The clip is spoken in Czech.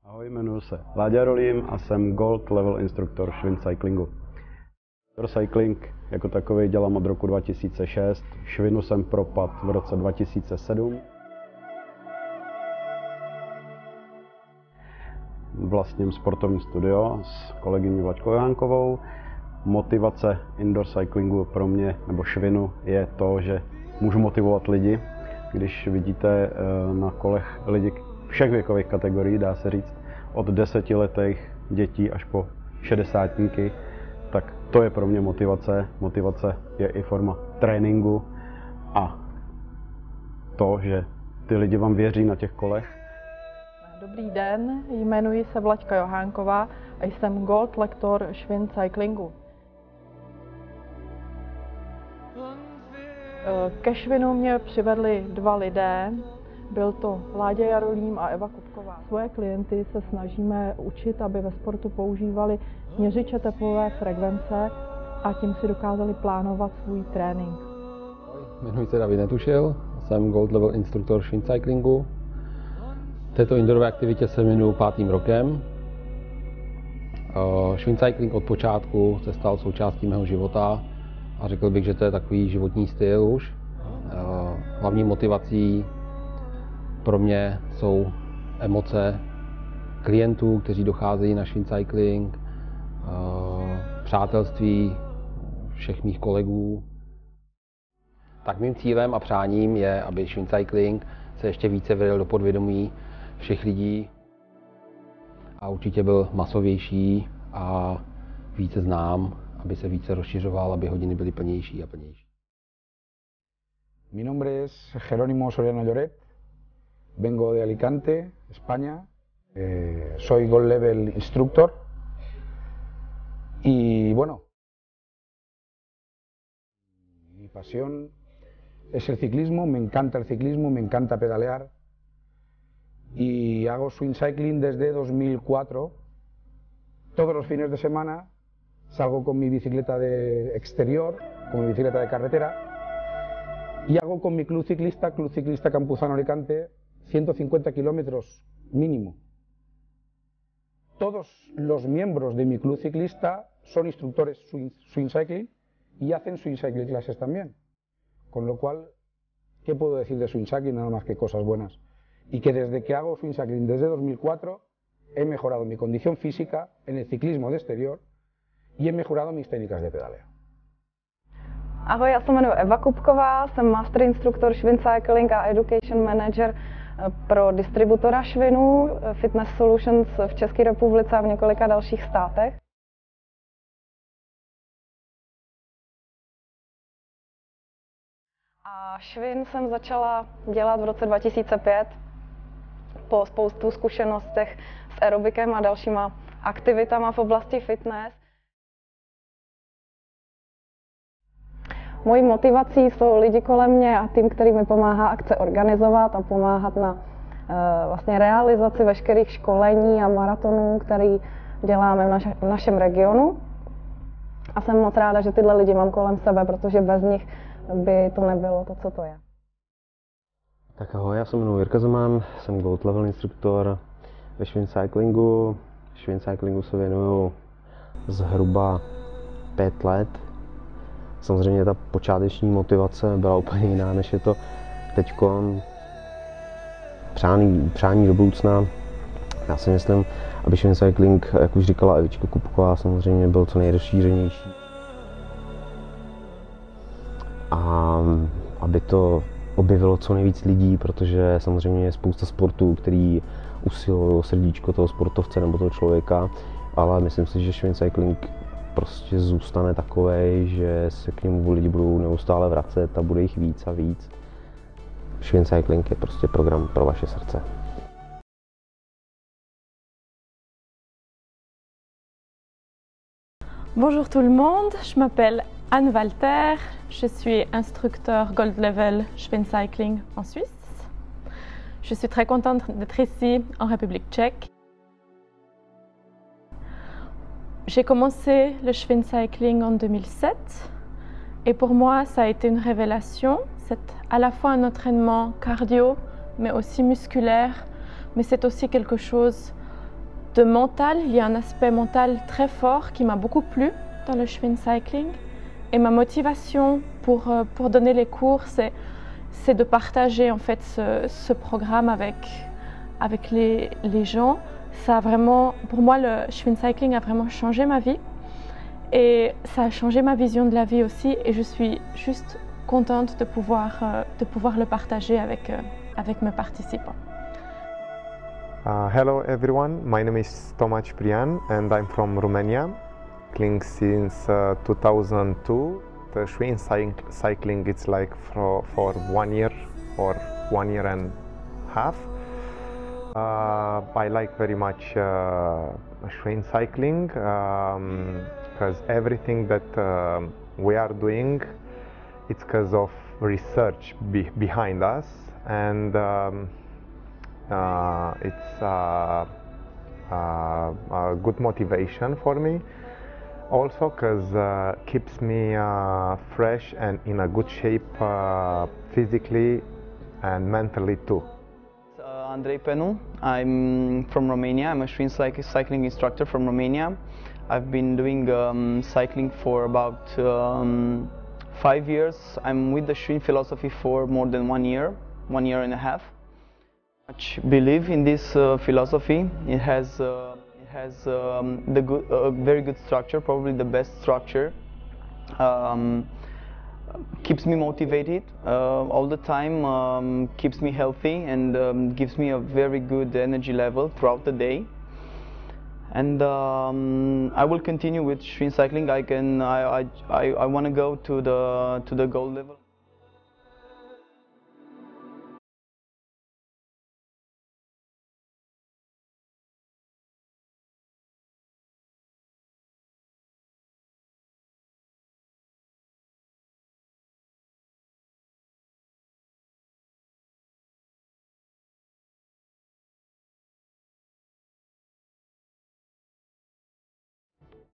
Ahoj, jmenuji se Láďa Rolím a jsem Gold Level instruktor Schwinn Cyclingu. Indoor cycling jako takový dělám od roku 2006, Schwinnu jsem propadl v roce 2007. Vlastním sportovní studio s kolegyní Vlaďkou Johánkovou. Motivace indoor cyclingu pro mě, nebo Schwinnu, je to, že můžu motivovat lidi. Když vidíte na kolech lidi všech věkových kategorií, dá se říct, od 10letých dětí až po 60tníky, tak to je pro mě motivace. Motivace je i forma tréninku a to, že ty lidi vám věří na těch kolech. Dobrý den, jmenuji se Vlaďka Johánková a jsem Gold Lektor Schwinn Cyclingu. Ke Schwinnu mě přivedli dva lidé, byl to Láďa Jarolím a Eva Kupková. Svoje klienty se snažíme učit, aby ve sportu používali měřiče teplové frekvence a tím si dokázali plánovat svůj trénink. Jmenuji se David Netušil, jsem Gold Level instruktor Schwinn Cyclingu. Této indoorové aktivitě se věnuju 5. rokem. Schwinn Cycling od počátku se stal součástí mého života a řekl bych, že to je takový životní styl už. Hlavní motivací pro mě jsou emoce klientů, kteří docházejí na Schwinn Cycling, přátelství všech mých kolegů. Tak mým cílem a přáním je, aby Schwinn Cycling se ještě více vylil do podvědomí všech lidí a určitě byl masovější a více znám, aby se více rozšiřoval, aby hodiny byly plnější a plnější. Mi nombre es Jerónimo Soriano Lloret, vengo de Alicante, España, soy Gold Level instructor y bueno, mi pasión es el ciclismo, me encanta el ciclismo, me encanta pedalear y hago Schwinn Cycling desde 2004. Todos los fines de semana salgo con mi bicicleta de exterior, con mi bicicleta de carretera y hago con mi Club Ciclista Campuzano Alicante, 150 kilómetros mínimo. Todos los miembros de mi club ciclista son instructores Schwinn Cycling y hacen Schwinn Cycling clases también. Con lo cual, ¿qué puedo decir de Schwinn Cycling? Nada más que cosas buenas. Y que desde que hago Schwinn Cycling desde 2004 he mejorado mi condición física en el ciclismo de exterior y he mejorado mis técnicas de pedaleo. Ahoj, já se jmenuji Eva Kupková, jsem master instruktor Schwinn Cycling a education manager pro distributora Schwinnu, Fitness Solutions v České republice a v několika dalších státech. A Schwinn jsem začala dělat v roce 2005 po spoustu zkušenostech s aerobikem a dalšíma aktivitama v oblasti fitness. Mojí motivací jsou lidi kolem mě a tým, který mi pomáhá akce organizovat a pomáhat na vlastně realizaci veškerých školení a maratonů, který děláme v našem regionu. A jsem moc ráda, že tyhle lidi mám kolem sebe, protože bez nich by to nebylo to, co to je. Tak ahoj, já se jmenuji Jirka Zeman, jsem Gold Level instruktor ve Schwinn Cyclingu. Schwinn Cyclingu se věnuju zhruba 5 let. Samozřejmě ta počáteční motivace byla úplně jiná, než je to teďko. Přání do budoucna. Já si myslím, aby Schwinn Cycling, jak už říkala Evička Kupková, samozřejmě byl co nejrozšířenější. A aby to objevilo co nejvíc lidí, protože samozřejmě je spousta sportů, který usilují o srdíčko toho sportovce nebo toho člověka, ale myslím si, že Schwinn Cycling prostě zůstane takovej, že se k němu lidi budou neustále vracet a bude jich víc a víc. Schwinn Cycling je prostě program pro vaše srdce. Bonjour tout le monde, je m'appelle Anne Walter, je suis instructeur Gold Level Schwinn Cycling en Suisse. Je suis très contente d'être ici en République tchèque. J'ai commencé le Schwinn Cycling en 2007 et pour moi ça a été une révélation. C'est à la fois un entraînement cardio mais aussi musculaire, mais c'est aussi quelque chose de mental, il y a un aspect mental très fort qui m'a beaucoup plu dans le Schwinn Cycling. Et ma motivation pour donner les cours, c'est de partager en fait ce programme avec les gens. Ça a vraiment, pour moi, le Schwinn Cycling a vraiment changé ma vie. Et ça a changé ma vision de la vie aussi. Et je suis juste contente de pouvoir le partager avec mes participants. Hello everyone, my name is Toma Ciprian and I'm from Romania. Cycling since 2002. The Schwinn cycling it's like for 1 year or 1 year and a half. I like very much Schwinn cycling because everything that we are doing, it's because of research behind us, and it's a good motivation for me. Also because keeps me fresh and in a good shape physically and mentally too. Andrei Penu, I'm from Romania. I'm a Schwinn cycling instructor from Romania. I've been doing cycling for about 5 years. I'm with the Schwinn philosophy for more than 1 year and a half. I believe in this philosophy. It has very good structure, probably the best structure. Keeps me motivated all the time, keeps me healthy, and gives me a very good energy level throughout the day. And I will continue with Schwinn cycling. I want to go to the gold level.